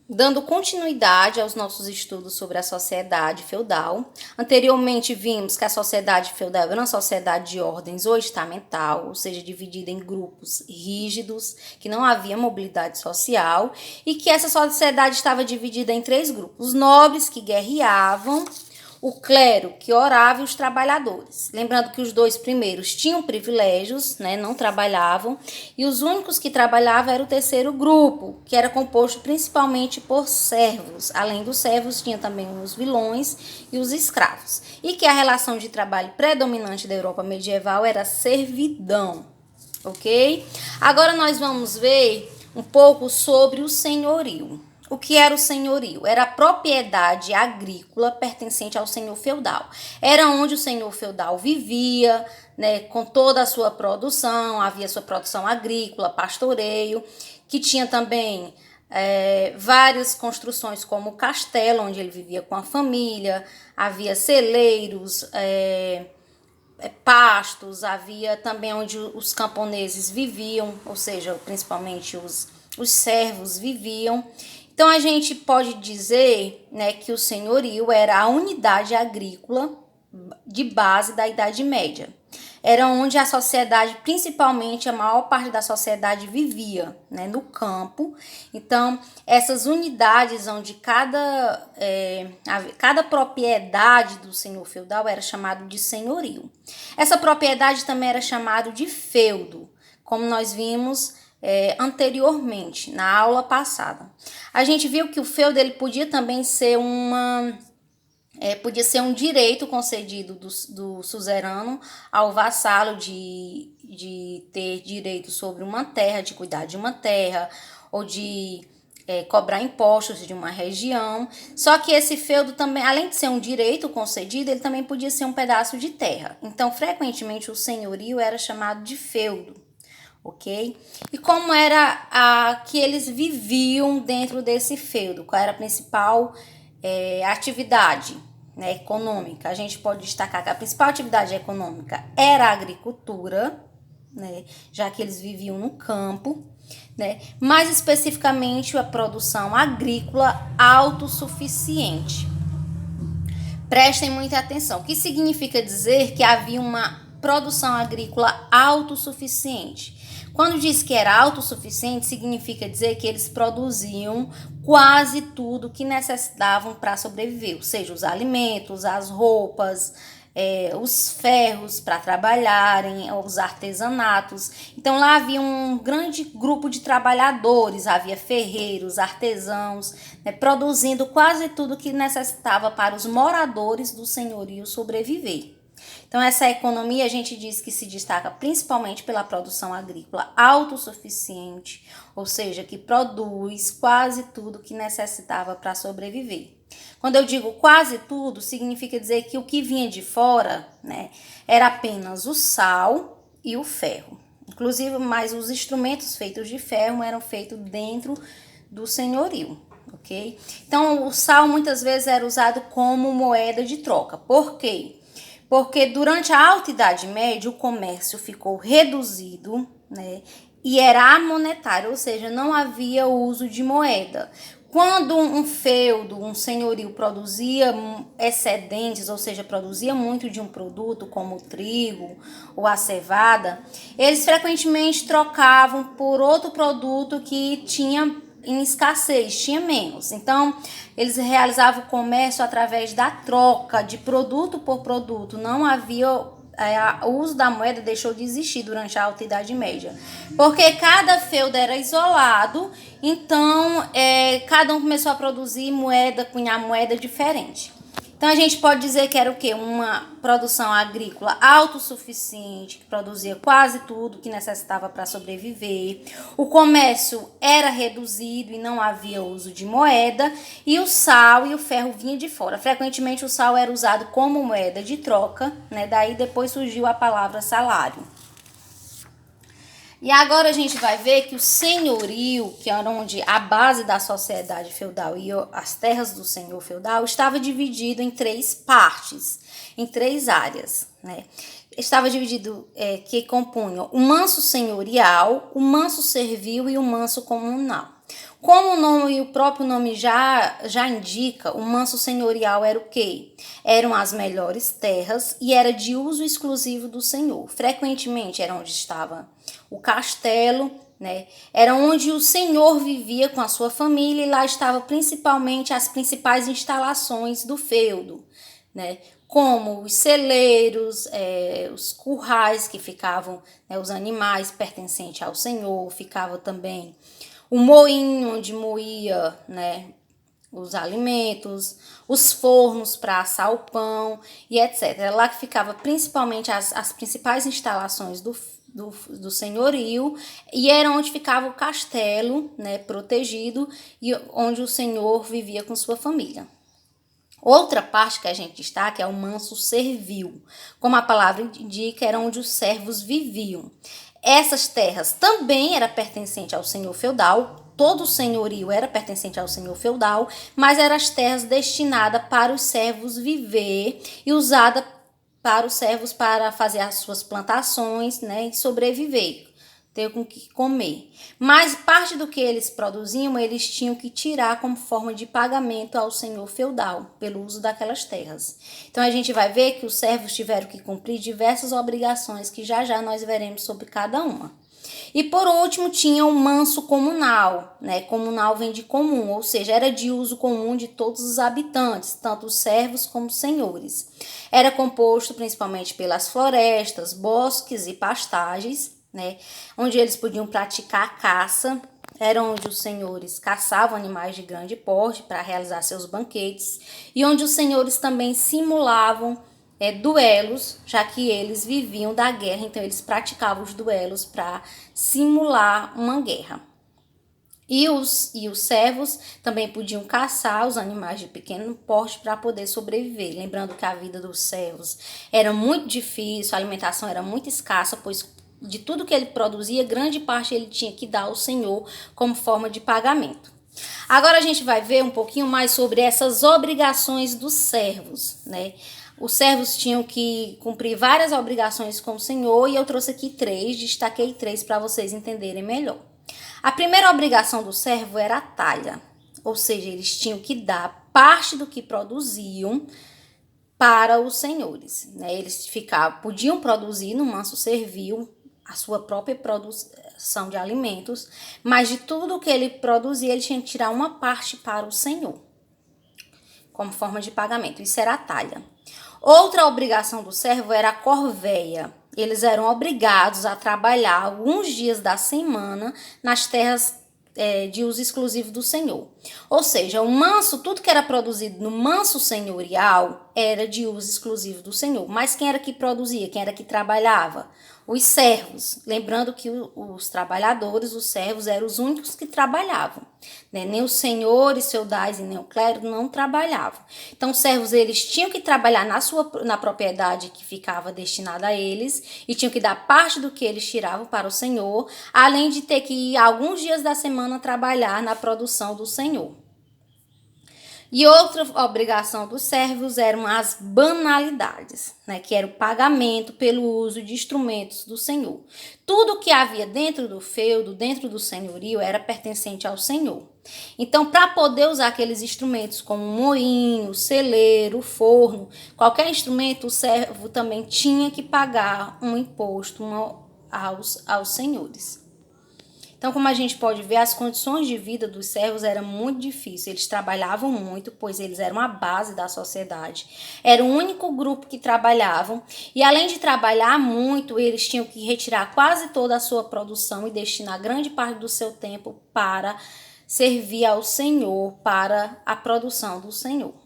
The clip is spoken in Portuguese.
Dando continuidade aos nossos estudos sobre a sociedade feudal, anteriormente vimos que a sociedade feudal era uma sociedade de ordens ou estamental, ou seja, dividida em grupos rígidos, que não havia mobilidade social, e que essa sociedade estava dividida em 3 grupos: os nobres, que guerreavam, o clero, que orava, e os trabalhadores. Lembrando que os 2 primeiros tinham privilégios, né, não trabalhavam, e os únicos que trabalhavam era o terceiro grupo, que era composto principalmente por servos. Além dos servos, tinha também os vilões e os escravos. E que a relação de trabalho predominante da Europa medieval era a servidão, ok? Agora nós vamos ver um pouco sobre o senhorio. O que era o senhorio? Era a propriedade agrícola pertencente ao senhor feudal. Era onde o senhor feudal vivia, né, com toda a sua produção, havia sua produção agrícola, pastoreio, que tinha também várias construções como o castelo, onde ele vivia com a família, havia celeiros, pastos, havia também onde os camponeses viviam, ou seja, principalmente os servos viviam. Então a gente pode dizer, né, que o senhorio era a unidade agrícola de base da Idade Média. Era onde a sociedade, principalmente a maior parte da sociedade, vivia, né, no campo. Então, essas unidades onde cada propriedade do senhor feudal era chamado de senhorio. Essa propriedade também era chamado de feudo, como nós vimos anteriormente, na aula passada. A gente viu que o feudo ele podia também ser podia ser um direito concedido do suzerano ao vassalo de ter direito sobre uma terra, de cuidar de uma terra, ou de cobrar impostos de uma região. Só que esse feudo também, além de ser um direito concedido, ele também podia ser um pedaço de terra. Então, frequentemente, o senhorio era chamado de feudo, ok? E como era que eles viviam dentro desse feudo? Qual era a principal atividade, né, econômica? A gente pode destacar que a principal atividade econômica era a agricultura, né, já que eles viviam no campo, né, mais especificamente a produção agrícola autossuficiente. Prestem muita atenção. O que significa dizer que havia uma produção agrícola autossuficiente? Quando diz que era autossuficiente, significa dizer que eles produziam quase tudo que necessitavam para sobreviver, ou seja, os alimentos, as roupas, os ferros para trabalharem, os artesanatos. Então lá havia um grande grupo de trabalhadores, havia ferreiros, artesãos, né, produzindo quase tudo que necessitava para os moradores do senhorio sobreviver. Então, essa economia a gente diz que se destaca principalmente pela produção agrícola autossuficiente, ou seja, que produz quase tudo que necessitava para sobreviver. Quando eu digo quase tudo, significa dizer que o que vinha de fora, né, era apenas o sal e o ferro. Inclusive, mas os instrumentos feitos de ferro eram feitos dentro do senhorio, ok? Então, o sal muitas vezes era usado como moeda de troca. Por quê? Porque durante a Alta Idade Média o comércio ficou reduzido, né, e era amonetário, ou seja, não havia uso de moeda. Quando um feudo, um senhorio produzia excedentes, ou seja, produzia muito de um produto, como o trigo ou a cevada, eles frequentemente trocavam por outro produto que tinha em escassez, tinha menos. Então, eles realizavam o comércio através da troca de produto por produto. Não havia o uso da moeda, deixou de existir durante a Alta Idade Média, porque cada feudo era isolado. Então cada um começou a produzir moeda, cunhar moeda diferente. Então a gente pode dizer que era o quê? Uma produção agrícola autossuficiente, que produzia quase tudo que necessitava para sobreviver. O comércio era reduzido e não havia uso de moeda, e o sal e o ferro vinham de fora. Frequentemente o sal era usado como moeda de troca, né? Daí depois surgiu a palavra salário. E agora a gente vai ver que o senhorio, que era onde a base da sociedade feudal e as terras do senhor feudal, estava dividido em 3 partes, em 3 áreas, né? Estava dividido, que compunham o manso senhorial, o manso servil e o manso comunal. Como o nome e o próprio nome já indica, o manso senhorial era o quê? Eram as melhores terras e era de uso exclusivo do senhor. Frequentemente era onde estava o castelo, né? Era onde o senhor vivia com a sua família e lá estava principalmente as principais instalações do feudo, né? Como os celeiros, os currais que ficavam, né, os animais pertencentes ao senhor, ficava também o moinho onde moía, né, os alimentos, os fornos para assar o pão e etc. Era lá que ficava principalmente as principais instalações do senhorio e era onde ficava o castelo, né, protegido e onde o senhor vivia com sua família. Outra parte que a gente destaca é o manso servil. Como a palavra indica, era onde os servos viviam. Essas terras também eram pertencentes ao senhor feudal, todo o senhorio era pertencente ao senhor feudal, mas eram as terras destinadas para os servos viver e usadas para os servos para fazer as suas plantações, né, e sobreviver, ter com que comer. Mas parte do que eles produziam, eles tinham que tirar como forma de pagamento ao senhor feudal, pelo uso daquelas terras. Então a gente vai ver que os servos tiveram que cumprir diversas obrigações que já nós veremos sobre cada uma. E por último tinha o manso comunal, né? Comunal vem de comum, ou seja, era de uso comum de todos os habitantes, tanto os servos como os senhores. Era composto principalmente pelas florestas, bosques e pastagens, né? Onde eles podiam praticar a caça, era onde os senhores caçavam animais de grande porte para realizar seus banquetes e onde os senhores também simulavam duelos, já que eles viviam da guerra, então eles praticavam os duelos para simular uma guerra. E os servos também podiam caçar os animais de pequeno porte para poder sobreviver. Lembrando que a vida dos servos era muito difícil, a alimentação era muito escassa, pois de tudo que ele produzia, grande parte ele tinha que dar ao senhor como forma de pagamento. Agora a gente vai ver um pouquinho mais sobre essas obrigações dos servos, né? Os servos tinham que cumprir várias obrigações com o senhor e eu trouxe aqui destaquei três para vocês entenderem melhor. A primeira obrigação do servo era a talha, ou seja, eles tinham que dar parte do que produziam para os senhores, né? Eles podiam produzir no manso servil a sua própria produção de alimentos, mas de tudo que ele produzia, ele tinha que tirar uma parte para o senhor, como forma de pagamento. Isso era a talha. Outra obrigação do servo era a corvéia. Eles eram obrigados a trabalhar alguns dias da semana nas terras de uso exclusivo do senhor. Ou seja, o manso, tudo que era produzido no manso senhorial era de uso exclusivo do senhor. Mas quem era que produzia? Quem era que trabalhava? Os servos. Lembrando que os trabalhadores, os servos, eram os únicos que trabalhavam, né? Nem os senhores feudais e nem o clero não trabalhavam. Então, os servos, eles tinham que trabalhar na propriedade que ficava destinada a eles e tinham que dar parte do que eles tiravam para o senhor, além de ter que ir alguns dias da semana trabalhar na produção do senhor. E outra obrigação dos servos eram as banalidades, né, que era o pagamento pelo uso de instrumentos do senhor. Tudo que havia dentro do feudo, dentro do senhorio, era pertencente ao senhor. Então, para poder usar aqueles instrumentos como moinho, celeiro, forno, qualquer instrumento, o servo também tinha que pagar um imposto aos senhores. Então, como a gente pode ver, as condições de vida dos servos eram muito difíceis. Eles trabalhavam muito, pois eles eram a base da sociedade. Era o único grupo que trabalhavam. E além de trabalhar muito, eles tinham que retirar quase toda a sua produção e destinar grande parte do seu tempo para servir ao Senhor, para a produção do Senhor.